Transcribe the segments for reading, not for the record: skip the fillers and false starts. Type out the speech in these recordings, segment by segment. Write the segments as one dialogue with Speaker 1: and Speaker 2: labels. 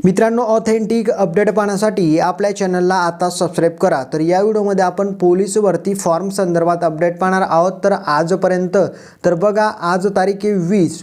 Speaker 1: मित्रांनो, authentic update पाहण्यासाठी आपल्या चॅनलला आता सबस्क्राईब करा। तर या व्हिडिओमध्ये आपण पोलीस भरती फॉर्म संदर्भात अपडेट पाहणार आहोत। तर आजपर्यंत तर बघा, आज तारीख आहे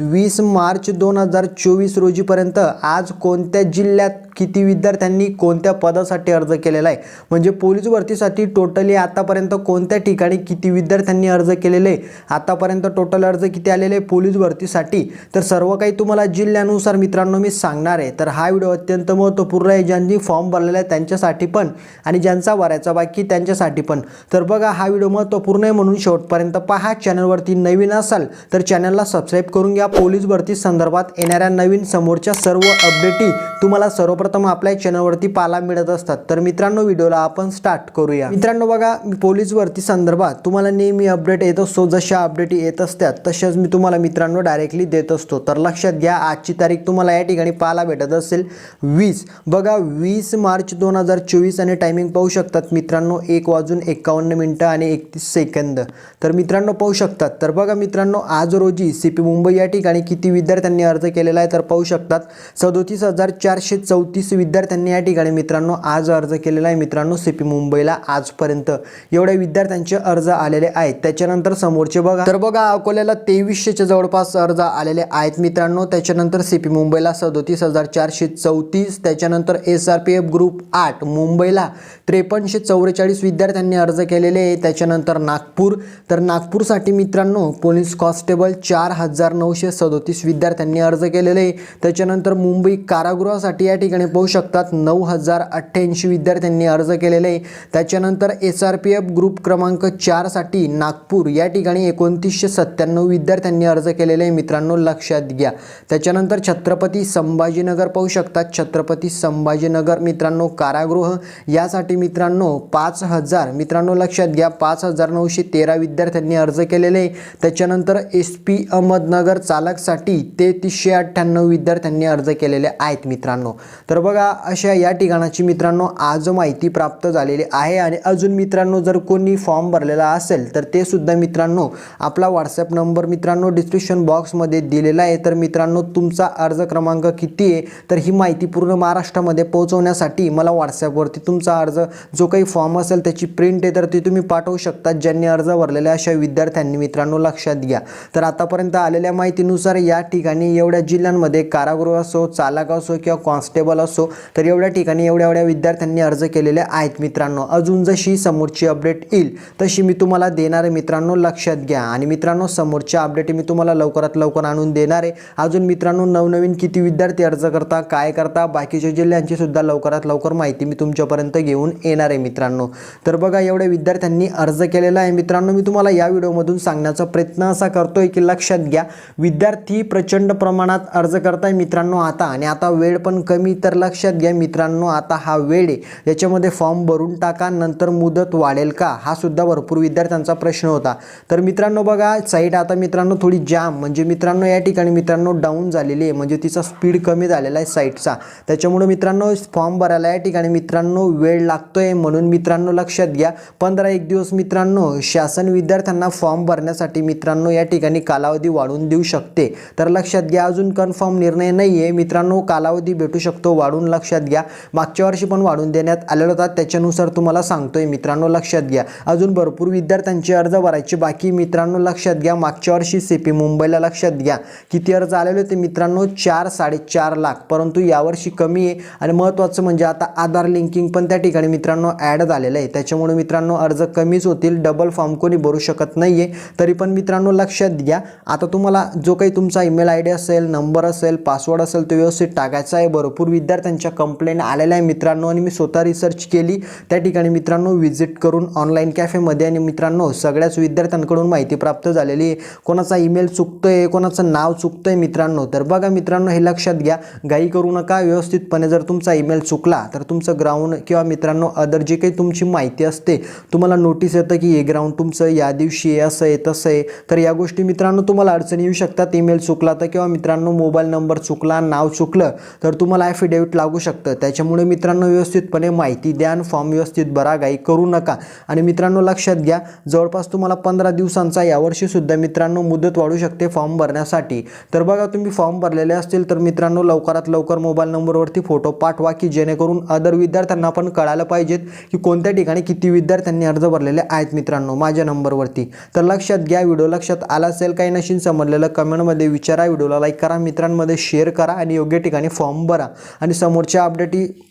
Speaker 1: 20 मार्च 2024 रोजीपर्यंत आज कोणत्या जिल्ह्यात किती विद्यार्थ्यांनी कोणत्या पदासाठी अर्ज केलेला आहे, म्हणजे पोलीस भरतीसाठी टोटली आतापर्यंत कोणत्या ठिकाणी किती विद्यार्थ्यांनी अर्ज केलेले आहे, आतापर्यंत टोटल अर्ज किती आलेले आहे पोलीस भरतीसाठी, तर सर्व काही तुम्हाला जिल्ह्यानुसार मित्रांनो मी सांगणार आहे। तर हा व्हिडिओ अत्यंत महत्त्वपूर्ण आहे, ज्यांनी फॉर्म भरलेला आहे त्यांच्यासाठी पण आणि ज्यांचा भरायचा बाकी त्यांच्यासाठी पण। तर बघा, हा व्हिडिओ महत्त्वपूर्ण आहे म्हणून शेवटपर्यंत पहा। चॅनलवरती नवीन असाल तर चॅनलला सबस्क्राईब करून घ्या। पोलीस भरती संदर्भात येणाऱ्या नवीन समोरच्या सर्व अपडेटी तुम्हाला सर्वप्रथम आपल्या चॅनलवरती पाहायला मिळत असतात। तर मित्रांनो, व्हिडिओला आपण स्टार्ट करूया। मित्रांनो बघा, पोलीस भरती संदर्भात तुम्हाला नेहमी अपडेट येत असतो, जशा अपडेट येत असतात तशाच मी तुम्हाला मित्रांनो डायरेक्टली देत असतो। तर लक्षात घ्या, आजची तारीख तुम्हाला या ठिकाणी पाहायला भेटत असेल 20 बघा 20 मार्च 2024 आणि टायमिंग पाहू शकतात मित्रांनो 1:51 आणि 31 सेकंद। तर मित्रांनो पाहू शकतात। तर बघा मित्रांनो, आज रोजी सीपी मुंबई या ठिकाणी किती विद्यार्थ्यांनी अर्ज केलेला आहे तर पाहू शकतात 37,434 विद्यार्थ्यांनी या ठिकाणी मित्रांनो आज अर्ज केलेला आहे। मित्रांनो, सीपी मुंबईला आजपर्यंत एवढ्या विद्यार्थ्यांचे अर्ज आलेले आहेत। त्याच्यानंतर समोरचे बघा, तर बघा अकोल्याला 2300च्या जवळपास अर्ज आलेले आहेत मित्रांनो। त्याच्यानंतर सीपी मुंबईला 37,434, त्याच्यानंतर SRPF ग्रुप 8 मुंबईला 5344 विद्यार्थ्यांनी अर्ज केलेले आहे। त्याच्यानंतर नागपूर, तर नागपूरसाठी मित्रांनो पोलीस कॉन्स्टेबल 4937 विद्यार्थ्यांनी अर्ज केलेले आहे। त्याच्यानंतर मुंबई कारागृहासाठी या ठिकाणी पाहू शकतात 9088 विद्यार्थ्यांनी अर्ज केलेले आहे। त्याच्यानंतर SRPF ग्रुप क्रमांक 4 साठी नागपूर या ठिकाणी 2997 विद्यार्थ्यांनी अर्ज केलेले आहे मित्रांनो, लक्षात घ्या। त्याच्यानंतर छत्रपती संभाजीनगर पाहू शकतात, छत्रपती संभाजीनगर मित्रांनो कारागृह यासाठी मित्रांनो 5000 मित्रांनो लक्षात घ्या 5913 विद्यार्थ्यांनी अर्ज केलेले आहे। त्याच्यानंतर SP अहमदनगर चालकसाठी 3398 विद्यार्थ्यांनी अर्ज केलेले आहेत मित्रांनो। तर बघा, अशा या ठिकाणाची मित्रांनो आज माहिती प्राप्त झालेली आहे। आणि अजून मित्रांनो, जर कोणी फॉर्म भरलेला असेल तर ते सुद्धा मित्रांनो आपला व्हॉट्सअप नंबर मित्रांनो डिस्क्रिप्शन बॉक्समध्ये दिलेला आहे। तर मित्रांनो, तुमचा अर्ज क्रमांक किती आहे तर ही माहिती पूर्ण महाराष्ट्रामध्ये पोहोचवण्यासाठी मला व्हॉट्सअपवरती तुमचा अर्ज जो काही फॉर्म असेल त्याची प्रिंट आहे तर ती तुम्ही पाठवू शकता, ज्यांनी अर्ज भरलेल्या अशा विद्यार्थ्यांनी मित्रांनो, लक्षात घ्या। तर आतापर्यंत आलेल्या माहितीनुसार या ठिकाणी एवढ्या जिल्ह्यांमध्ये कारागृह असो, चालक असो किंवा कॉन्स्टेबल असो, तर एवढ्या ठिकाणी एवढ्या विद्यार्थ्यांनी अर्ज केलेले आहेत मित्रांनो। अजून जशी समोरची अपडेट येईल तशी मी तुम्हाला देणार आहे मित्रांनो, लक्षात घ्या। आणि मित्रांनो, समोरच्या अपडेट मी तुम्हाला लवकरात लवकर आणून देणार आहे। अजून मित्रांनो, नवनवीन किती विद्यार्थी अर्ज करता, काय करता, बाकीच्या जिल्ह्यांची सुद्धा लवकरात लवकर माहिती मी तुमच्यापर्यंत घेऊन येणार आहे मित्रांनो। तर बघा, एवढ्या विद्यार्थ्यांनी अर्ज केलेला आहे मित्रांनो। मी तुम्हाला या व्हिडिओमधून सांगण्याचा प्रयत्न असा करतोय की लक्षात घ्या, विद्यार्थी प्रचंड प्रमाणात अर्ज करताय मित्रांनो आता, आणि आता वेळ पण कमी। तर लक्षात घ्या मित्रांनो, आता हा वेळ आहे, याच्यामध्ये फॉर्म भरून टाका, नंतर मुदत वाढेल का, हा सुद्धा भरपूर विद्यार्थ्यांचा प्रश्न होता। तर मित्रांनो बघा, साईट आता मित्रांनो थोडी जाम म्हणजे मित्रांनो या ठिकाणी मित्रांनो डाऊन झालेली आहे, म्हणजे तिचा स्पीड कमी झालेला आहे साईटचा। त्याच्यामुळे मित्रांनो फॉर्म भरायला या ठिकाणी मित्रांनो वेळ लागतोय, म्हणून मित्रांनो लक्षात घ्या 15-1 दिवस मित्रांनो शासन विद्यार्थ्यांना फॉर्म भरण्यासाठी मित्रांनो या ठिकाणी कालावधी वाढवून देऊ शकते। तर लक्षात घ्या, अजून कन्फर्म निर्णय नाही आहे मित्रांनो, कालावधी भेटू शकतो वाढून, लक्षात घ्या। मागच्या वर्षी पण वाढवून देण्यात आलेला होता, त्याच्यानुसार तुम्हाला सांगतोय मित्रांनो, लक्षात घ्या। अजून भरपूर विद्यार्थ्यांचे अर्ज भरायचे बाकी मित्रांनो, लक्षात घ्या। मागच्या वर्षी सीपी मुंबईला लक्षात घ्या किती अर्ज आलेले होते मित्रांनो, 4-4.5 लाख, परंतु यावर्षी कमी आहे। आणि महत्त्वाचं म्हणजे आता आधार लिंकिंग पण त्या ठिकाणी मित्रांनो ॲड झालेलं आहे, त्याच्यामुळे मित्रांनो अर्ज कमीच होतील, डबल फॉर्म कोणी भरू शकत नाही आहे। तरी पण मित्रांनो लक्षात घ्या, आता तुम्हाला जो काही तुमचा ईमेल ID असेल, नंबर असेल, पासवर्ड असेल तो व्यवस्थित टाकायचा आहे। भरपूर विद्यार्थ्यांच्या कंप्लेंट आलेल्या आहे मित्रांनो, आणि मी स्वतः रिसर्च केली त्या ठिकाणी मित्रांनो व्हिजिट करून ऑनलाईन कॅफेमध्ये, आणि मित्रांनो सगळ्याच विद्यार्थ्यांकडून माहिती प्राप्त झालेली आहे। कोणाचा ईमेल चुकतोय, कोणाचं नाव चुकतंय मित्रांनो। तर बघा मित्रांनो, हे लक्षात घ्या, घाई करू नका, व्यवस्थितपणे जर तुमचा ईमेल चुकला तर तुमचं ग्राउंड किंवा मित्रांनो अदर जे काही तुमची माहिती असते, तुम्हाला नोटीस येतं की हे ग्राउंड तुमचं या दिवशी असं आहे तसं आहे, तर या गोष्टी मित्रांनो तुम्हाला अडचणी येऊ शकतात। ईमेल चुकला तर किंवा मित्रांनो मोबाईल नंबर चुकला, नाव चुकलं तर तुम्हाला ॲफिडेविट ॲफिडेविट लागू शकतं, त्याच्यामुळे मित्रांनो व्यवस्थितपणे माहिती द्या आणि फॉर्म व्यवस्थित भरा, घाई करू नका. आणि मित्रांनो लक्षात घ्या, जवळपास तुम्हाला 15 दिवसांचा यावर्षीसुद्धा मित्रांनो मुदत वाढू शकते फॉर्म भरण्यासाठी. तर बघा, तुम्ही फॉर्म भरलेले असतील तर मित्रांनो लवकरात लवकर मोबाईल नंबरवरती फोटो पाठवा, की जेणेकरून अदर विद्यार्थ्यांना पण कळायला पाहिजेत की कोणत्या ठिकाणी किती विद्यार्थ्यांनी अर्ज भरलेले आहेत मित्रांनो माझ्या नंबरवरती. तर लक्षात घ्या, व्हिडिओ लक्षात आला असेल, काही नशीन समजलेलं कमेंटमध्ये विचारा, व्हिडिओला लाईक करा, मित्रांमध्ये शेअर करा आणि योग्य ठिकाणी फॉर्म भरा. आणि समोरच्या अपडेट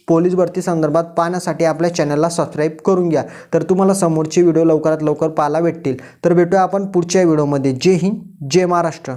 Speaker 1: पोलीस भरती संदर्भात पाहण्यासाठी आपल्या चॅनलला सबस्क्राईब करून घ्या. तर तुम्हाला समोरचे व्हिडिओ लवकरात लवकर पाहायला भेटतील. तर भेटूया आपण पुढच्या व्हिडिओमध्ये. जय हिंद, जय महाराष्ट्र.